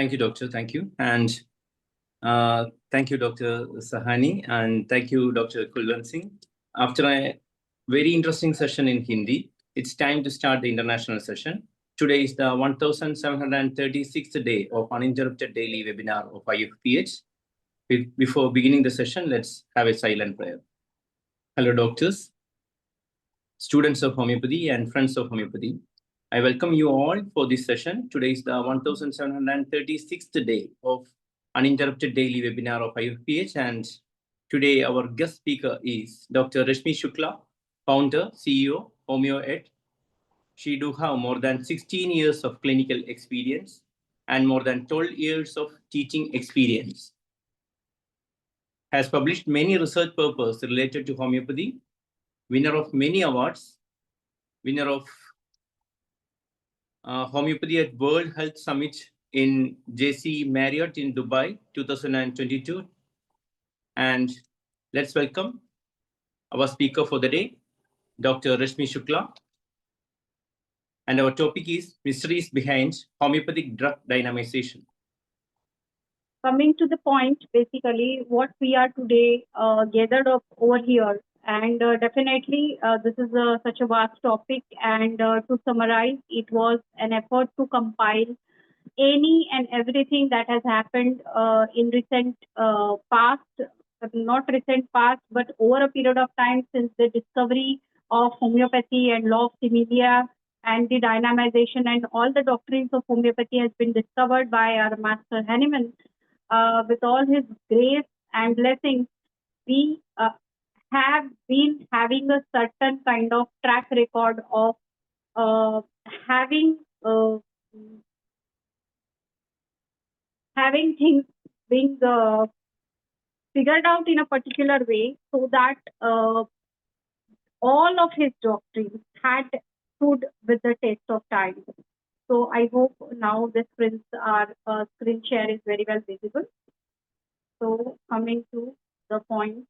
Thank you, Doctor. Thank you. And thank you, Dr. Sahani. And thank you, Dr. Kulwant Singh. After a very interesting session in Hindi, it's time to start the international session. Today is the 1736th day of uninterrupted daily webinar of IFPH. Before beginning the session, let's have a silent prayer. Hello, doctors, students of homeopathy, and friends of homeopathy. I welcome you all for this session. Today is the 1736th day of uninterrupted daily webinar of IFPH, and today our guest speaker is Dr. RASHMI SHUKLA, founder, CEO, HOMOEOPATHY. She do have more than 16 years of clinical experience and more than 12 years of teaching experience. Has published many research papers related to homeopathy, winner of many awards, winner of Homeopathy at World Health Summit in JC Marriott in Dubai, 2022. And let's welcome our speaker for the day, Dr. RASHMI SHUKLA. And our topic is Mysteries Behind Homeopathic Drug Dynamization. Coming to the point, basically, what we are today gathered up over here. And definitely, this is such a vast topic. And to summarize, it was an effort to compile any and everything that has happened in recent past, not recent past, but over a period of time since the discovery of homeopathy and law of similia and the dynamization and all the doctrines of homeopathy has been discovered by our master Hahnemann. With all his grace and blessings, we have been having a certain kind of track record of having things being figured out in a particular way, so that all of his doctrines had stood with the test of time. So I hope now this our screen share is very well visible. So coming to the point,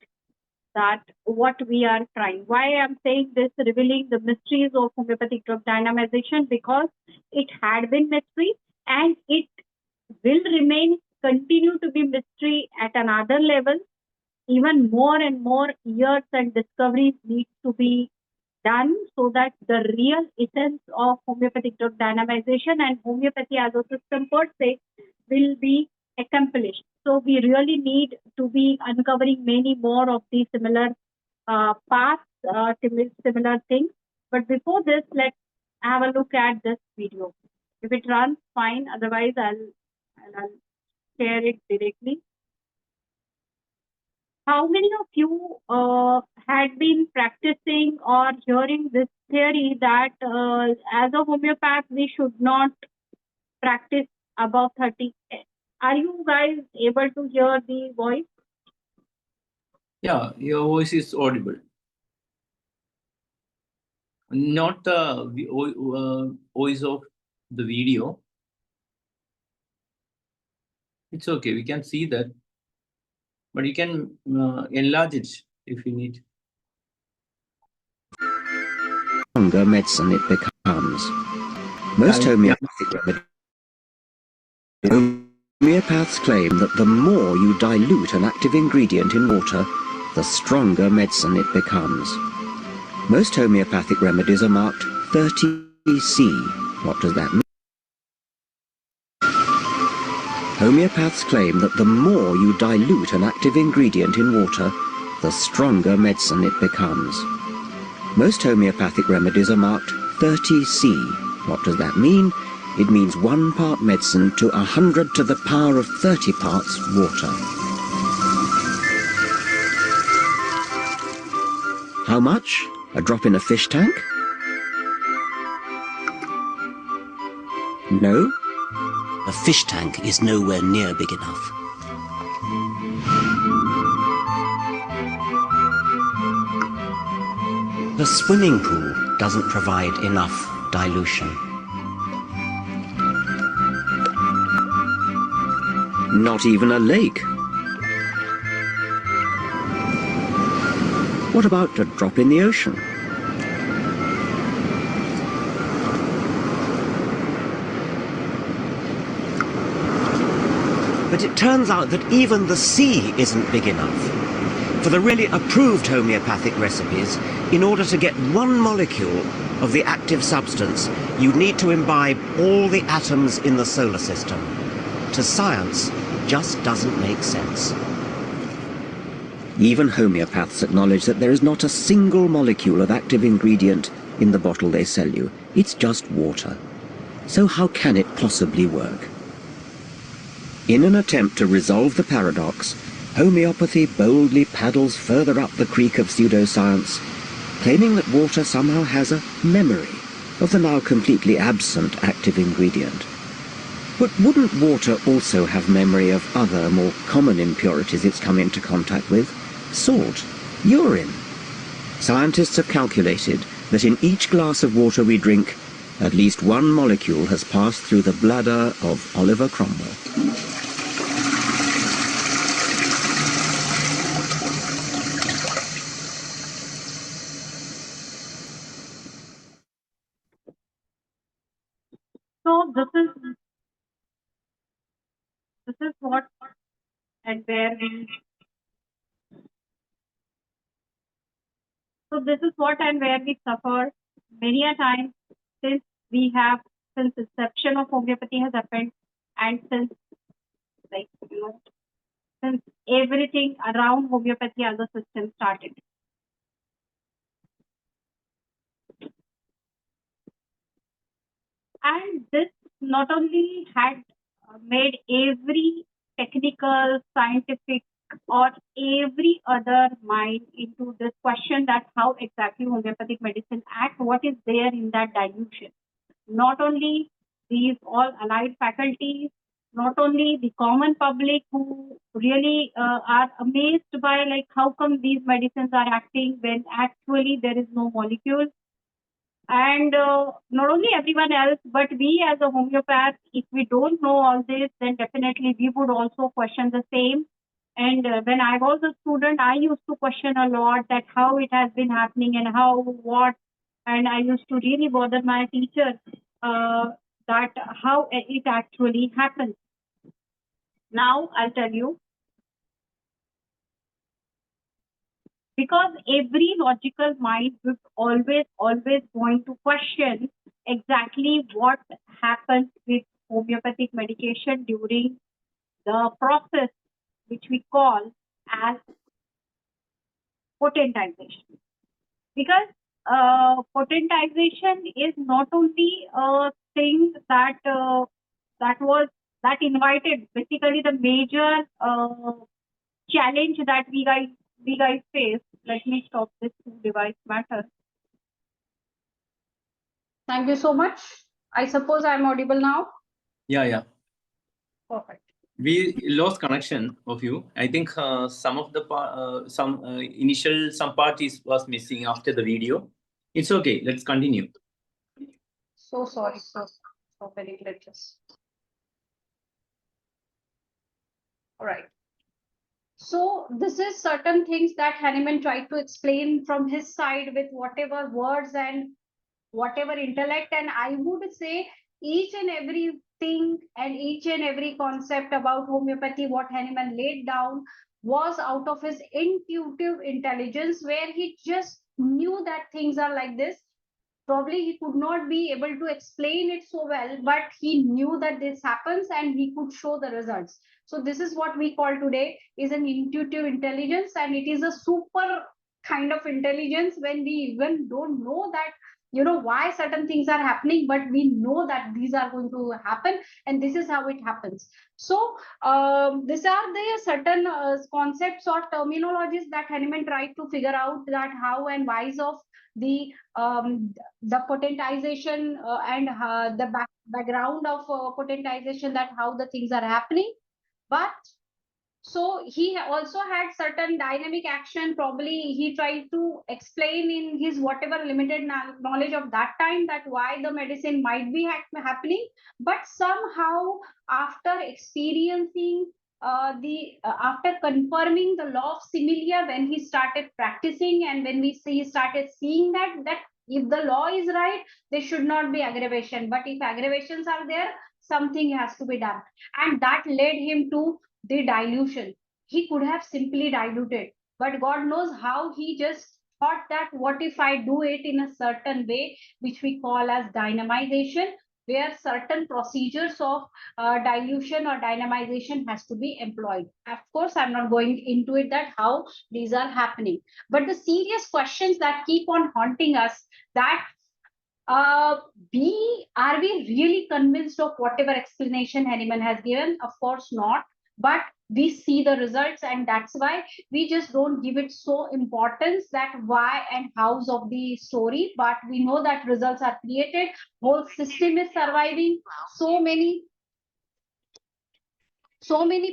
that what we are trying. Why I'm saying this, revealing the mysteries of homeopathic drug dynamization, because it had been mystery and it will continue to be mystery at another level. Even more and more years and discoveries need to be done so that the real essence of homeopathic drug dynamization and homeopathy as a system per se will be accomplished. So we really need to be uncovering many more of these similar paths, similar things. But before this, let's have a look at this video. If it runs, fine. Otherwise, I'll share it directly. How many of you had been practicing or hearing this theory that as a homeopath, we should not practice above 30? Are you guys able to hear the voice? Yeah, your voice is audible. Not the voice of the video. It's okay, we can see that. But you can enlarge it if you need. Stronger medicine it becomes. Most homeopathic remedies. Homeopaths claim that the more you dilute an active ingredient in water, the stronger medicine it becomes. Most homeopathic remedies are marked 30C. What does that mean? Homeopaths claim that the more you dilute an active ingredient in water, the stronger medicine it becomes. Most homeopathic remedies are marked 30C. What does that mean? It means 1 part medicine to 100 to the power of 30 parts water. How much? A drop in a fish tank? No? A fish tank is nowhere near big enough. The swimming pool doesn't provide enough dilution. Not even a lake. What about a drop in the ocean? But it turns out that even the C isn't big enough. For the really approved homeopathic recipes, in order to get one molecule of the active substance, you need to imbibe all the atoms in the solar system. To science, just doesn't make sense. Even homeopaths acknowledge that there is not a single molecule of active ingredient in the bottle they sell you. It's just water. So how can it possibly work? In an attempt to resolve the paradox, homeopathy boldly paddles further up the creek of pseudoscience, claiming that water somehow has a memory of the now completely absent active ingredient. But wouldn't water also have memory of other, more common impurities it's come into contact with? Salt, urine. Scientists have calculated that in each glass of water we drink, at least one molecule has passed through the bladder of Oliver Cromwell. So this is what and where we suffer many a time since inception of homeopathy has happened, and since since everything around homeopathy as a system started. And this not only had made every technical, scientific, or every other mind into this question that how exactly homeopathic medicine acts, what is there in that dilution. Not only these all allied faculties, not only the common public who really are amazed by like how come these medicines are acting when actually there is no molecule. And not only everyone else, but we as a homeopath, if we don't know all this, then definitely we would also question the same. And when I was a student, I used to question a lot that how it has been happening and how, what, and I used to really bother my teacher that how it actually happens. Now I'll tell you. Because every logical mind is always going to question exactly what happens with homeopathic medication during the process which we call as potentization. Because potentization is not only a thing that invited basically the major challenge that we guys face. Let me stop this device matter. Thank you so much. I suppose I'm audible now. Yeah. Perfect. We lost connection of you. I think some of the initial part was missing after the video. It's okay. Let's continue. So sorry. So very glitches. All right. So this is certain things that Hahnemann tried to explain from his side with whatever words and whatever intellect. And I would say each and everything and each and every concept about homeopathy, what Hahnemann laid down was out of his intuitive intelligence, where he just knew that things are like this. Probably he could not be able to explain it so well, but he knew that this happens and he could show the results. So this is what we call today is an intuitive intelligence, and it is a super kind of intelligence when we even don't know that, you know, why certain things are happening, but we know that these are going to happen and this is how it happens. So these are the certain concepts or terminologies that Hahnemann tried to figure out that how and whys of the potentization and the background of potentization, that how the things are happening. But so he also had certain dynamic action. Probably he tried to explain in his whatever limited knowledge of that time that why the medicine might be happening. But somehow after experiencing after confirming the law of similia, when he started practicing and when he started seeing that if the law is right, there should not be aggravation. But if aggravations are there, something has to be done. And that led him to the dilution. He could have simply diluted, but God knows how he just thought that what if I do it in a certain way, which we call as dynamization, where certain procedures of dilution or dynamization has to be employed. Of course, I'm not going into it that how these are happening, but the serious questions that keep on haunting us, that are we really convinced of whatever explanation Henneman has given? Of course not. But we see the results, and that's why we just don't give it so importance that why and hows of the story. But we know that results are created, whole system is surviving, so many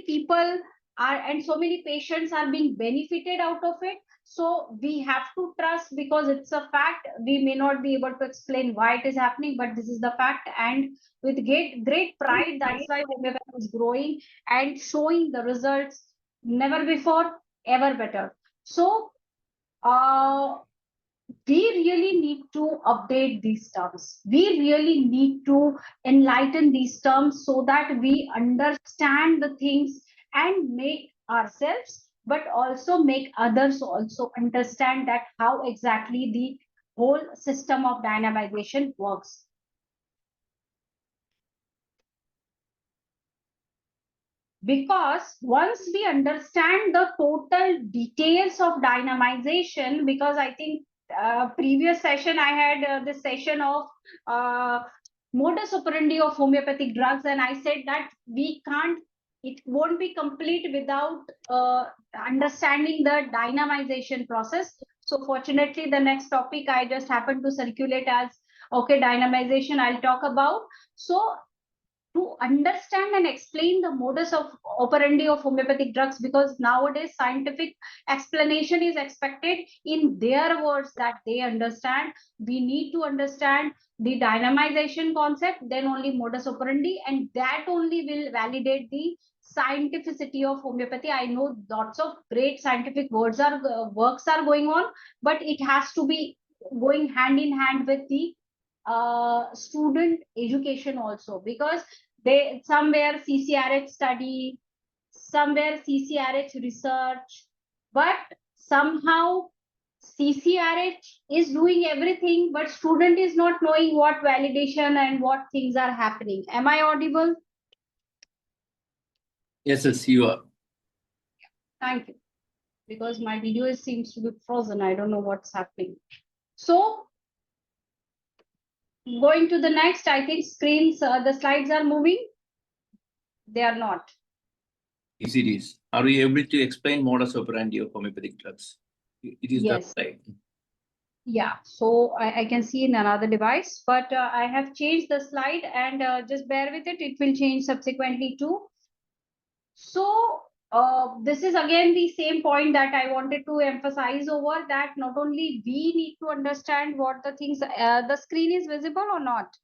people are, and so many patients are being benefited out of it. So we have to trust, because it's a fact. We may not be able to explain why it is happening, but this is the fact. And with great pride, that's why homeopathy is growing and showing the results never before, ever better. So we really need to update these terms. We really need to enlighten these terms so that we understand the things and make ourselves, but also make others also understand that how exactly the whole system of dynamization works. Because once we understand the total details of dynamization, because I think previous session I had this session of modus operandi of homeopathic drugs, and I said that it won't be complete without understanding the dynamization process. So fortunately, the next topic I just happened to circulate as, okay, dynamization I'll talk about. So to understand and explain the modus of operandi of homeopathic drugs, because nowadays scientific explanation is expected in their words that they understand. We need to understand the dynamization concept, then only modus operandi, and that only will validate the scientificity of homeopathy. I know lots of great scientific works are going on, but it has to be going hand in hand with the student education also, because they somewhere CCRH study, somewhere CCRH research, but somehow CCRH is doing everything, but student is not knowing what validation and what things are happening. Am I audible? Yes, you are. Thank you. Because my video seems to be frozen. I don't know what's happening. So going to the next, I think screens, the slides are moving. They are not. Yes, it is. Are we able to explain modus operandi of homeopathic drugs? It is Yes. that slide. Yeah, so I can see in another device, but I have changed the slide, and just bear with it. It will change subsequently too. So this is again the same point that I wanted to emphasize over, that not only we need to understand what the things, the screen is visible or not?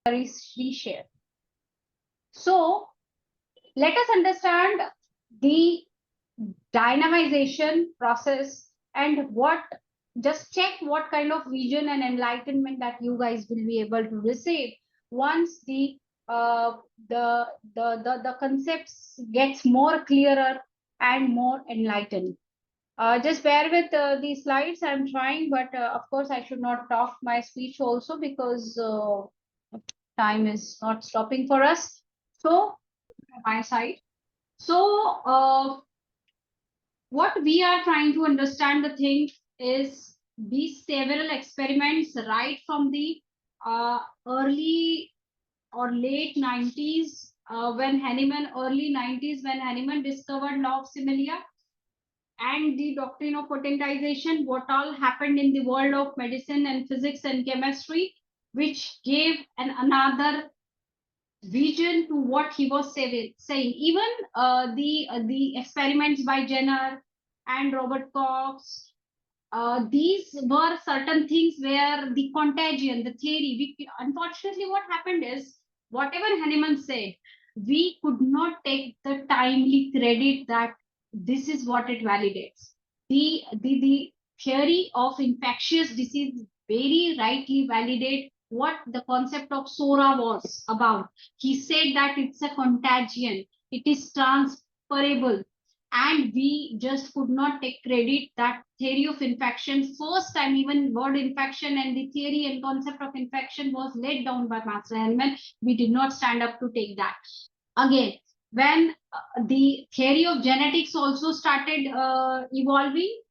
Reshare. So let us understand the dynamization process, and just check what kind of vision and enlightenment that you guys will be able to receive once the concepts gets more clearer and more enlightened. Just bear with these slides. I'm trying, but of course I should not talk my speech also, because time is not stopping for us. So my side. So what we are trying to understand the thing is these several experiments right from the early or late 90s, early 90s, when Henneman discovered law of similia and the doctrine of potentization, what all happened in the world of medicine and physics and chemistry, which gave another vision to what he was saying. Even the experiments by Jenner and Robert Cox, these were certain things where the contagion, the theory, unfortunately what happened is, whatever Henneman said, we could not take the timely credit that this is what it validates. The theory of infectious disease very rightly validate what the concept of SORA was about. He said that it's a contagion. it is transferable. And we just could not take credit that theory of infection, first time even word infection and the theory and concept of infection was laid down by Master Hahnemann. We did not stand up to take that. Again, when the theory of genetics also started evolving,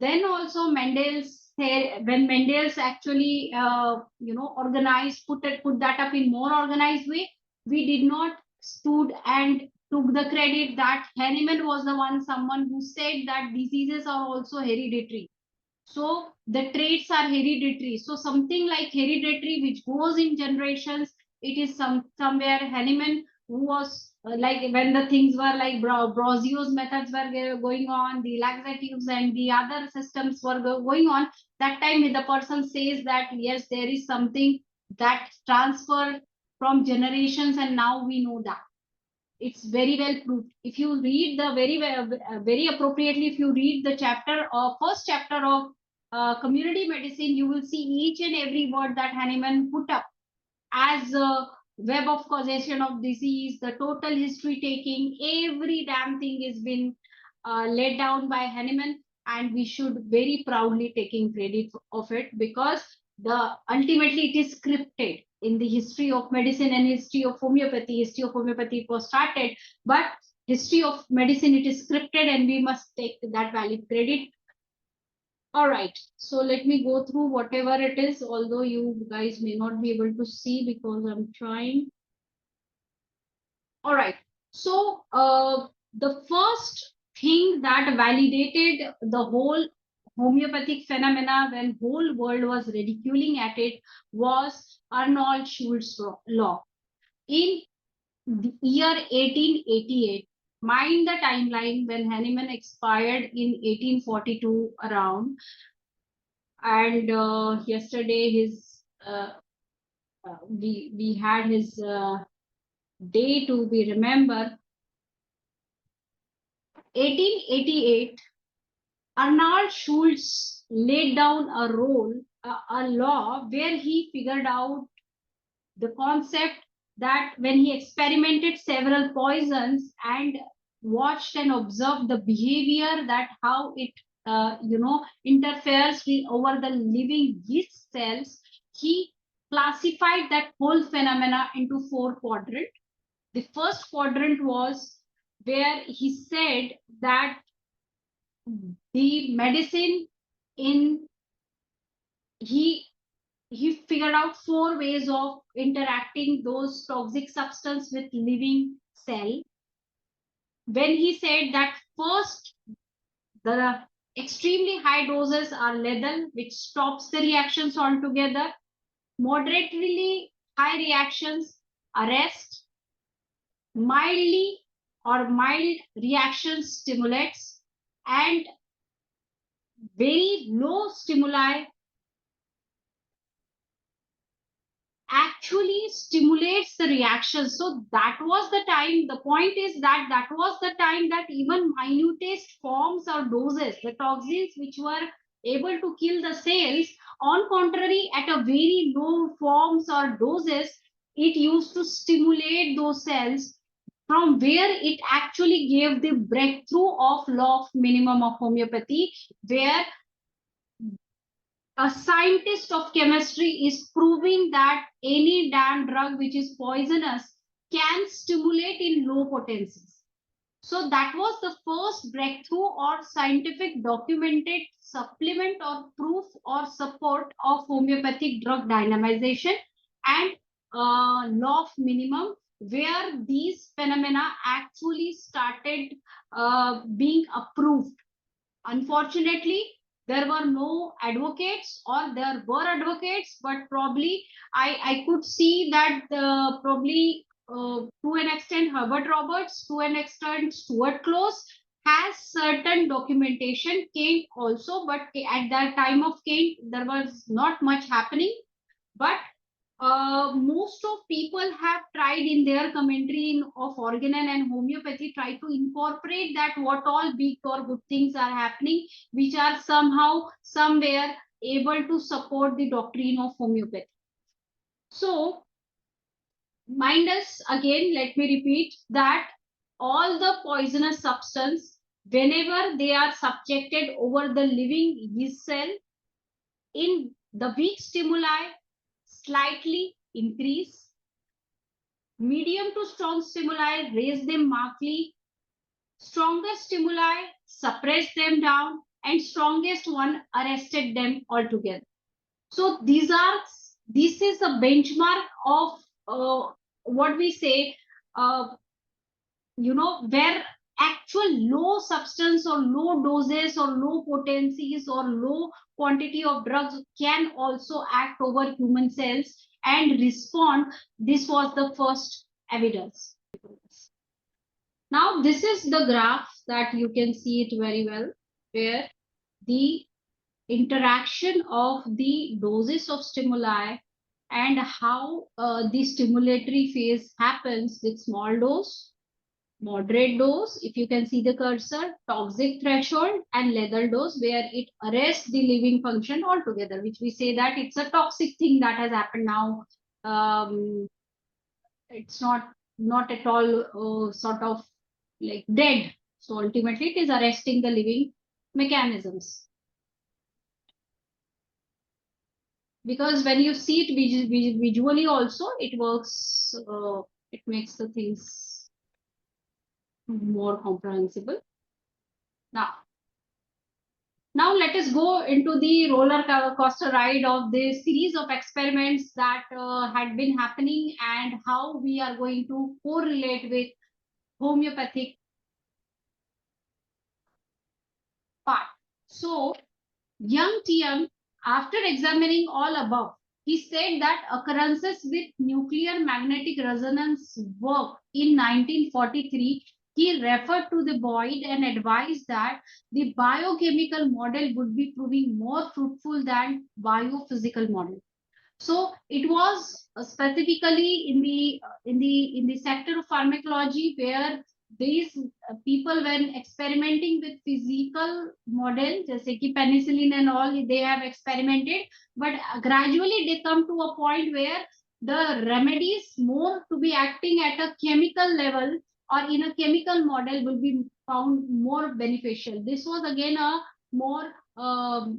then also when Mendel's actually organized, put that up in more organized way, we did not stood and took the credit that Hahnemann was the someone who said that diseases are also hereditary. So the traits are hereditary. So something like hereditary which goes in generations, it is somewhere Hahnemann who was like when the things were like Brozzio's methods were going on, the laxatives and the other systems were going on. That time the person says that yes, there is something that transferred from generations, and now we know that. It's very well proved. If you read the very appropriately, if you read the first chapter of community medicine, you will see each and every word that Hahnemann put up as a web of causation of disease, the total history taking, every damn thing is been laid down by Hahnemann, and we should very proudly taking credit of it, because ultimately it is scripted in the history of medicine and history of homeopathy. History of homeopathy was started, but history of medicine, it is scripted, and we must take that valid credit. All right, so let me go through whatever it is, although you guys may not be able to see because I'm trying. All right, so the first thing that validated the whole homeopathic phenomena when whole world was ridiculing at it was Arnold Schultz's law. In the year 1888, mind the timeline, when Hahnemann expired in 1842 around, and yesterday his we had his day to be remembered. 1888, Arnold Schultz laid down a law where he figured out the concept that when he experimented several poisons and watched and observed the behavior, that how it interferes over the living yeast cells, he classified that whole phenomena into 4 quadrants. The first quadrant was where he said that the medicine he figured out 4 ways of interacting those toxic substance with living cell. When he said that first, the extremely high doses are lethal, which stops the reactions altogether. Moderately high reactions arrest. Mildly or mild reactions stimulates, and very low stimuli actually stimulates the reaction. So that was the time, the point is that was the time that even minutest forms or doses, the toxins which were able to kill the cells, on contrary, at a very low forms or doses, it used to stimulate those cells, from where it actually gave the breakthrough of law of minimum of homeopathy, where a scientist of chemistry is proving that any damn drug which is poisonous can stimulate in low potencies. So that was the first breakthrough or scientific documented supplement or proof or support of homeopathic drug dynamization and law of minimum, where these phenomena actually started being approved. Unfortunately, there were no advocates, or there were advocates, but probably I could see that probably to an extent Herbert Roberts, to an extent Stuart Close has certain documentation. Kane also, but at that time of Kane there was not much happening. But most of people have tried in their commentary of Organon and homeopathy, try to incorporate that what all big or good things are happening, which are somehow, somewhere able to support the doctrine of homeopathy. So, mind us again, let me repeat that all the poisonous substance, whenever they are subjected over the living yeast cell, in the weak stimuli slightly increase, medium to strong stimuli raise them markedly, stronger stimuli suppress them down, and strongest one arrested them altogether. So this is a benchmark of what we say, where actual low substance or low doses or low potencies or low quantity of drugs can also act over human cells and respond. This was the first evidence. Now this is the graph that you can see it very well, where the interaction of the doses of stimuli and how the stimulatory phase happens with small dose, moderate dose, if you can see the cursor, toxic threshold, and lethal dose, where it arrests the living function altogether, which we say that it's a toxic thing that has happened now. It's not at all sort of like dead. So ultimately it is arresting the living mechanisms. Because when you see it visually also, it works, it makes the things more comprehensible. Now let us go into the roller coaster ride of the series of experiments that had been happening and how we are going to correlate with homeopathic part. So young TM, after examining all above, he said that occurrences with nuclear magnetic resonance work in 1943, he referred to the Boyd and advised that the biochemical model would be proving more fruitful than biophysical model. So it was specifically in the sector of pharmacology, where these people, when experimenting with physical model, जैसे कि penicillin and all, they have experimented, but gradually they come to a point where the remedies more to be acting at a chemical level or in a chemical model will be found more beneficial. This was again a more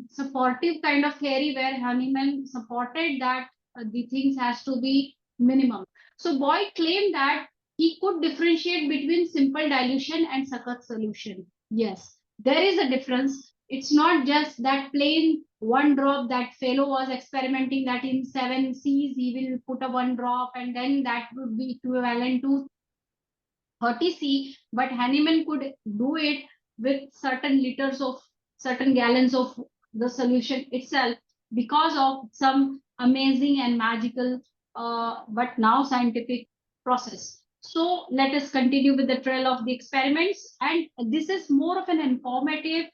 supportive kind of theory, where Hahnemann supported that the things has to be minimum. So Boyd claimed that he could differentiate between simple dilution and Sakat solution. Yes, there is a difference. It's not just that plain one drop that fellow was experimenting that in 7 C's he will put a one drop and then that would be equivalent to 30 C, but Hahnemann could do it with certain gallons of the solution itself because of some amazing and magical but now scientific process. So let us continue with the trail of the experiments, and this is more of an informative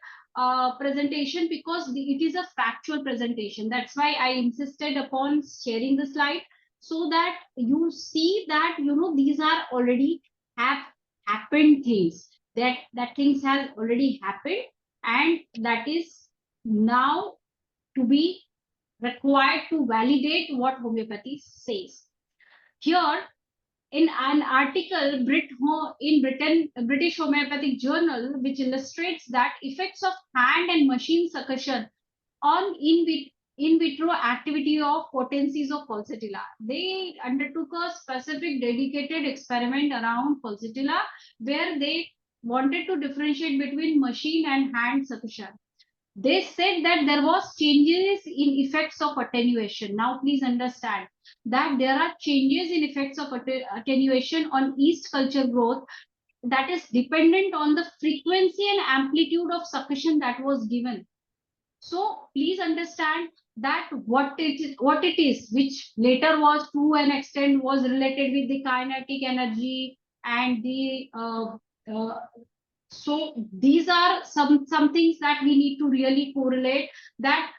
presentation because it is a factual presentation. That's why I insisted upon sharing the slide, so that you see that these are already have happened things, that things have already happened, and that is now to be required to validate what homeopathy says. Here in an article in British Homeopathic Journal, which illustrates that effects of hand and machine succussion on in vitro activity of potencies of pulsatilla. They undertook a specific dedicated experiment around pulsatilla, where they wanted to differentiate between machine and hand succussion. They said that there was changes in effects of attenuation. Now please understand that there are changes in effects of attenuation on yeast culture growth that is dependent on the frequency and amplitude of succussion that was given. So please understand that what it is, which later was to an extent was related with the kinetic energy and the so these are some things that we need to really correlate, that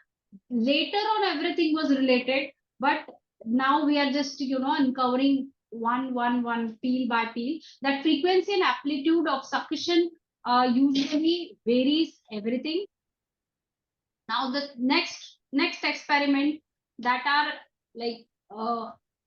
later on everything was related, but now we are just uncovering one peel by peel, that frequency and amplitude of succussion usually varies everything. Now the next experiment that are like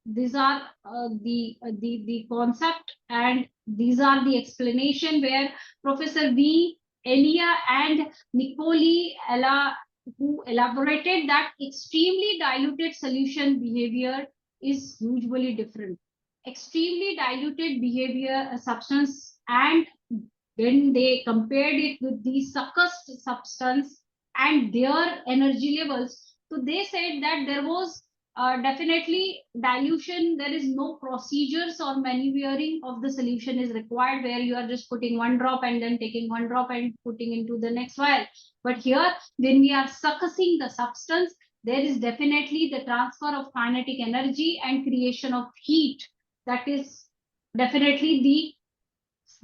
these are the concept, and these are the explanation where Professor V. Elia and Nicoli Ella, who elaborated that extremely diluted solution behavior is usually different. Extremely diluted behavior substance, and when they compared it with the succused substance and their energy levels, so they said that there was definitely dilution. There is no procedures or maneuvering of the solution is required, where you are just putting one drop and then taking one drop and putting into the next vial. But here, when we are succussing the substance, there is definitely the transfer of kinetic energy and creation of heat. That is definitely the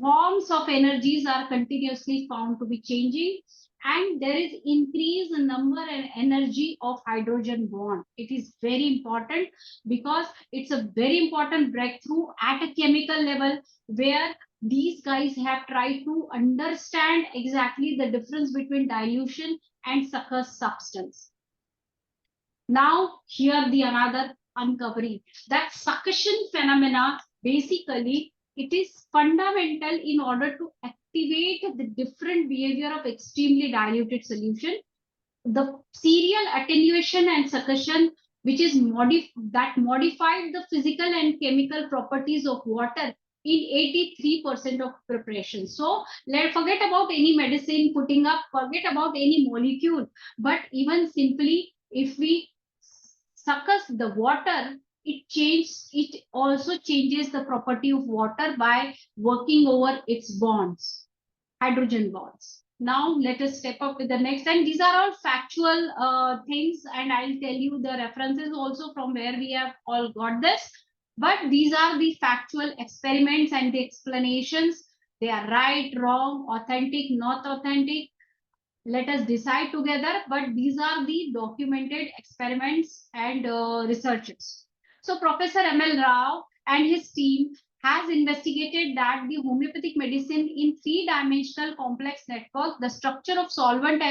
forms of energies are continuously found to be changing, and there is increase in number and energy of hydrogen bond. It is very important because it's a very important breakthrough at a chemical level, where these guys have tried to understand exactly the difference between dilution and succused substance. Now here the another uncovering, that succussion phenomena, basically it is fundamental in order to activate the different behavior of extremely diluted solution. The serial attenuation and succussion, which is modified the physical and chemical properties of water in 83% of preparation. So let's forget about any medicine putting up, forget about any molecule, but even simply if we succus the water, it also changes the property of water by working over its bonds, hydrogen bonds. Now let us step up with the next, and these are all factual things, and I'll tell you the references also from where we have all got this. But these are the factual experiments and the explanations. They are right, wrong, authentic, not authentic. Let us decide together, but these are the documented experiments and researches. So Professor M.L. Rao and his team has investigated that the homeopathic medicine in three-dimensional complex network, the structure of solvent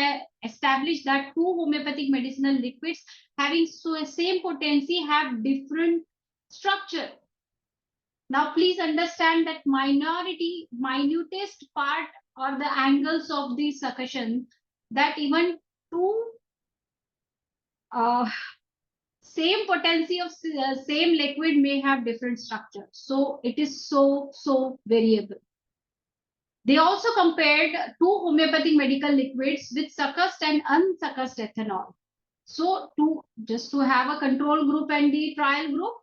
established that two homeopathic medicinal liquids having same potency have different structure. Now please understand that minutest part or the angles of the succussion, that even two same potency of same liquid may have different structure. So it is so variable. They also compared two homeopathic medical liquids with succussed and unsuccussed ethanol. So just to have a control group and the trial group,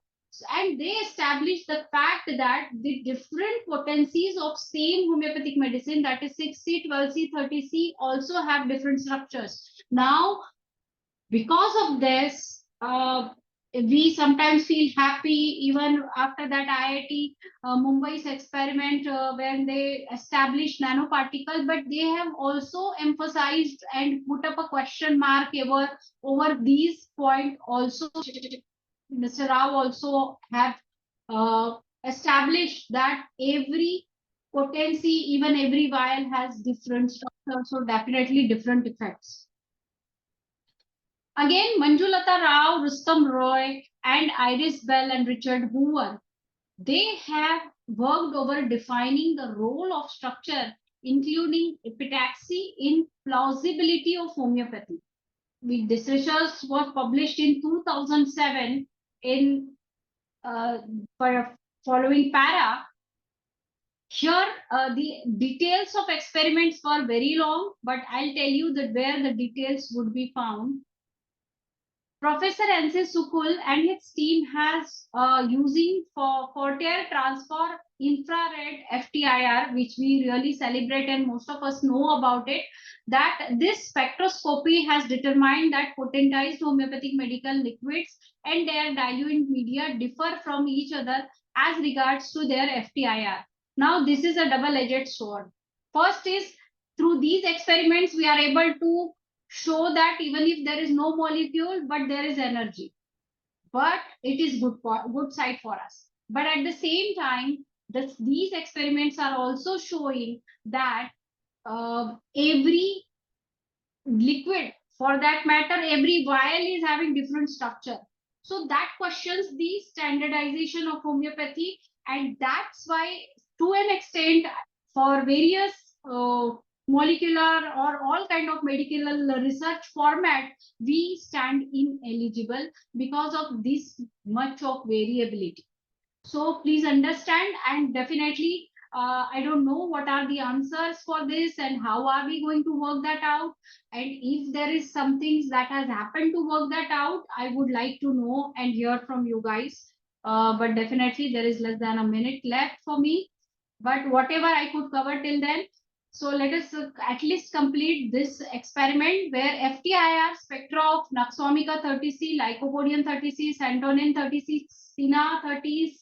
and they established the fact that the different potencies of same homeopathic medicine, that is 6C, 12C, 30C, also have different structures. Now, because of this, we sometimes feel happy even after that IIT Mumbai's experiment when they established nanoparticle, but they have also emphasized and put up a question mark over these points also. Mr. Rao also have established that every potency, even every vial has different structure, so definitely different effects. Again, Manjulata Rao, Rustam Roy, and Iris Bell and Richard Hoover, they have worked over defining the role of structure, including epitaxy, in plausibility of homeopathy. This research was published in 2007 in following para. Here, the details of experiments were very long, but I'll tell you that where the details would be found. Professor N.C. Sukul and his team has using for Fourier transfer infrared FTIR, which we really celebrate and most of us know about it, that this spectroscopy has determined that potentized homeopathic medical liquids and their diluent media differ from each other as regards to their FTIR. Now, this is a double-edged sword. First is, through these experiments, we are able to show that even if there is no molecule, but there is energy. But it is good side for us. But at the same time, these experiments are also showing that every liquid, for that matter, every vial is having different structure. So that questions the standardization of homeopathy, and that's why, to an extent, for various molecular or all kind of medical research format, we stand ineligible because of this much of variability. So please understand, and definitely I don't know what are the answers for this and how are we going to work that out. And if there is some things that has happened to work that out, I would like to know and hear from you guys. But definitely there is less than a minute left for me. But whatever I could cover till then. So let us at least complete this experiment where FTIR spectra of Naxomica 30C, Lycopodium 30C, Santonin 30C, Sina 30,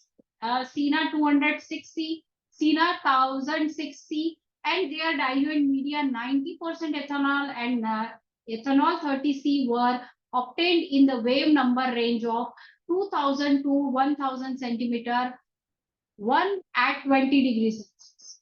Sina 206C, Sina 1006C, and their diluent media 90% ethanol and ethanol 30C were obtained in the wave number range of 2000 to 1000 centimeter, 1 at 20 degrees Celsius.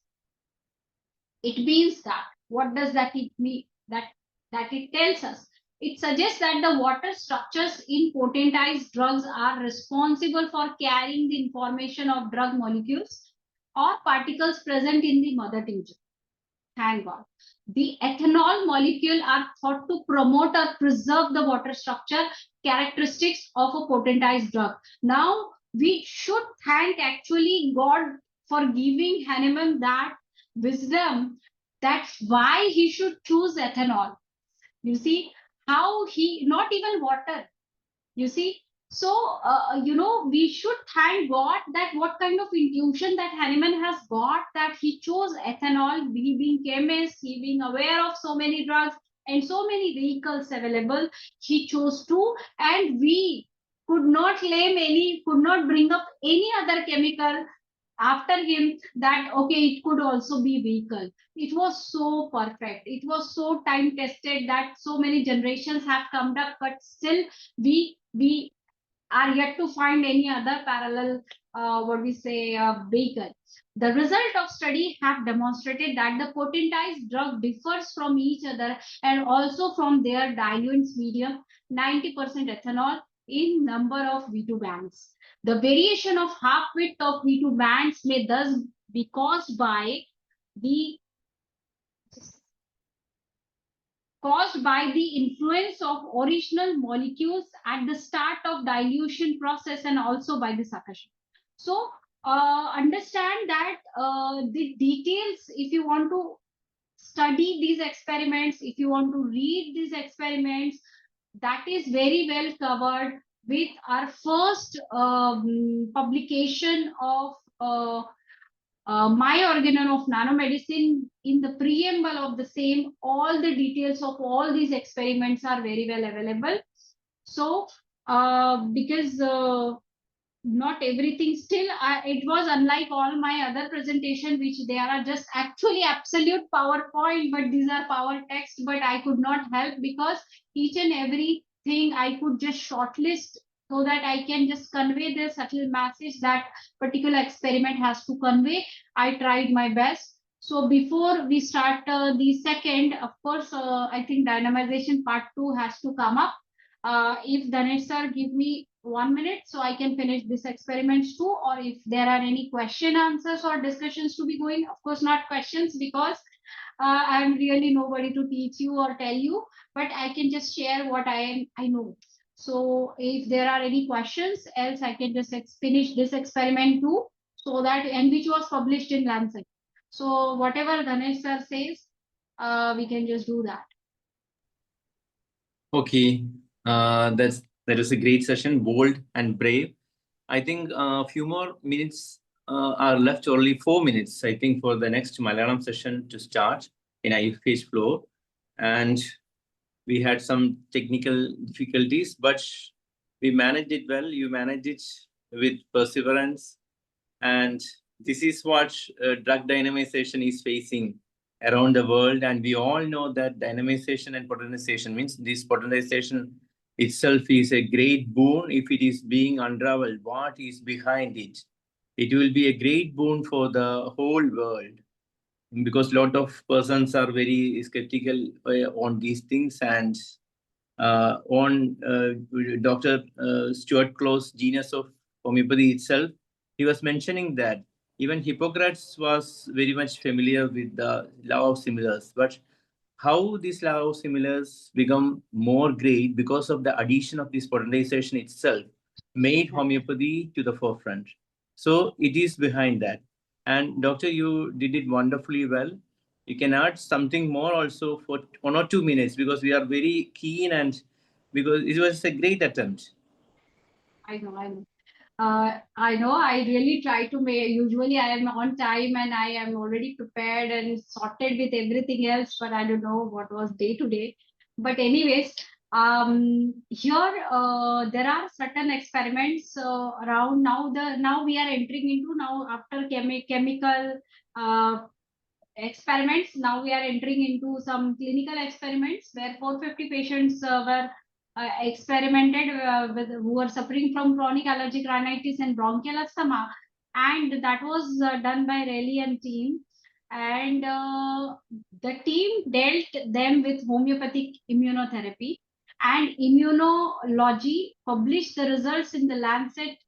It means that, what does that it mean? That it tells us. It suggests that the water structures in potentized drugs are responsible for carrying the information of drug molecules or particles present in the mother tincture. Thank God. The ethanol molecule are thought to promote or preserve the water structure characteristics of a potentized drug. Now, we should thank actually God for giving Hahnemann that wisdom, that's why he should choose ethanol. You see how he, not even water, you see. So we should thank God that what kind of intuition that Hahnemann has got, that he chose ethanol, he being chemist, he being aware of so many drugs and so many vehicles available, he chose to, and we could not bring up any other chemical after him that okay, it could also be vehicle. It was so perfect, it was so time tested that so many generations have come up, but still we are yet to find any other parallel vehicle. The result of study have demonstrated that the potentized drug differs from each other and also from their diluents medium 90% ethanol in number of V2 bands. The variation of half width of V2 bands may thus be caused by the influence of original molecules at the start of dilution process and also by the succussion. So understand that the details, if you want to study these experiments, if you want to read these experiments, that is very well covered with our first publication of my organon of nanomedicine. In the preamble of the same, all the details of all these experiments are very well available. So because not everything still, it was unlike all my other presentation, which they are just actually absolute PowerPoint, but these are power text, but I could not help because each and everything I could just shortlist so that I can just convey the subtle message that particular experiment has to convey. I tried my best. So before we start the second, of course, I think dynamization part 2 has to come up. If Danesh sir give me 1 minute so I can finish this experiments too, or if there are any question answers or discussions to be going, of course not questions because I'm really nobody to teach you or tell you, but I can just share what I know. So if there are any questions, else I can just finish this experiment too, so that, and which was published in Lancet. So whatever Ganesh sir says, we can just do that. Okay, that is a great session, bold and brave. I think a few more minutes are left, only 4 minutes, I think, for the next Malayalam session to start in IFPH floor. And we had some technical difficulties, but we managed it well. You managed it with perseverance. And this is what drug dynamization is facing around the world. And we all know that dynamization and potentization means this potentization itself is a great boon if it is being unraveled. What is behind it? It will be a great boon for the whole world, because a lot of persons are very skeptical on these things, and on Dr. Stuart Close's Genius of Homeopathy itself, he was mentioning that even Hippocrates was very much familiar with the law of similars, but how this law of similars become more great because of the addition of this potentization itself made homeopathy to the forefront. So it is behind that. And doctor, you did it wonderfully well. You can add something more also for 1 or 2 minutes, because we are very keen and because it was a great attempt. I know, I know. I know I really try to make, usually I am on time and I am already prepared and sorted with everything else, but I don't know what was day to day. But anyways, here there are certain experiments around now. Now we are entering into, now after chemical experiments, now we are entering into some clinical experiments where 450 patients were experimented with, who were suffering from chronic allergic rhinitis and bronchial asthma, and that was done by Rayleigh and team. And the team dealt them with homeopathic immunotherapy, and immunology published the results in the Lancet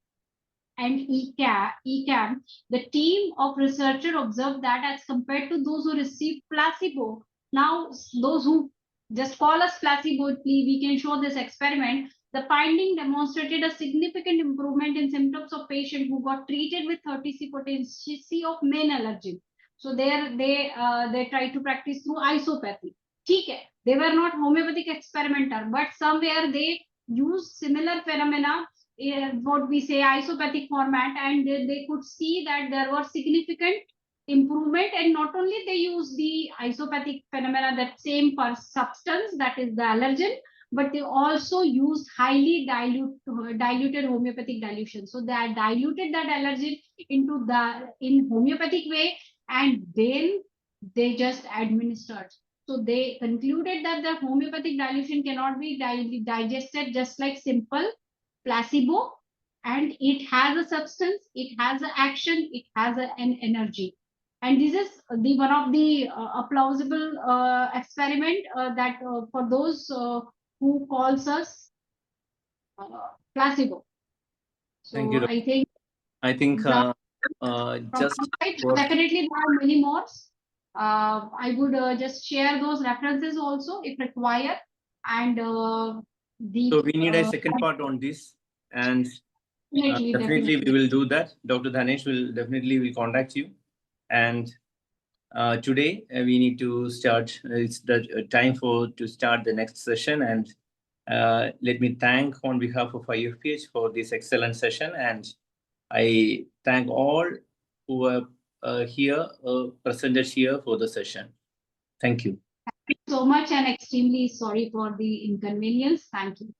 and ECAM. The team of researchers observed that as compared to those who received placebo, now those who just call us placebo, we can show this experiment. The finding demonstrated a significant improvement in symptoms of patients who got treated with 30C potency of main allergen. So there they try to practice through isopathy. They were not homeopathic experimenter, but somewhere they use similar phenomena, what we say isopathic format, and they could see that there was significant improvement. And not only they use the isopathic phenomena, that same substance, that is the allergen, but they also used highly diluted homeopathic dilution. So they diluted that allergen into in homeopathic way, and then they just administered. So they concluded that the homeopathic dilution cannot be digested just like simple placebo, and it has a substance, it has an action, it has an energy. And this is the one of the plausible experiment that for those who calls us placebo. Thank you. So I think just for... definitely there are many more. I would just share those references also if required. And so we need a second part on this, and definitely we will do that. Dr. Dhanesh will definitely contact you. And today we need to start. It's the time to start the next session. And let me thank on behalf of IFPH for this excellent session. And I thank all who are here, presented here for the session. Thank you. Thank you so much, and extremely sorry for the inconvenience. Thank you.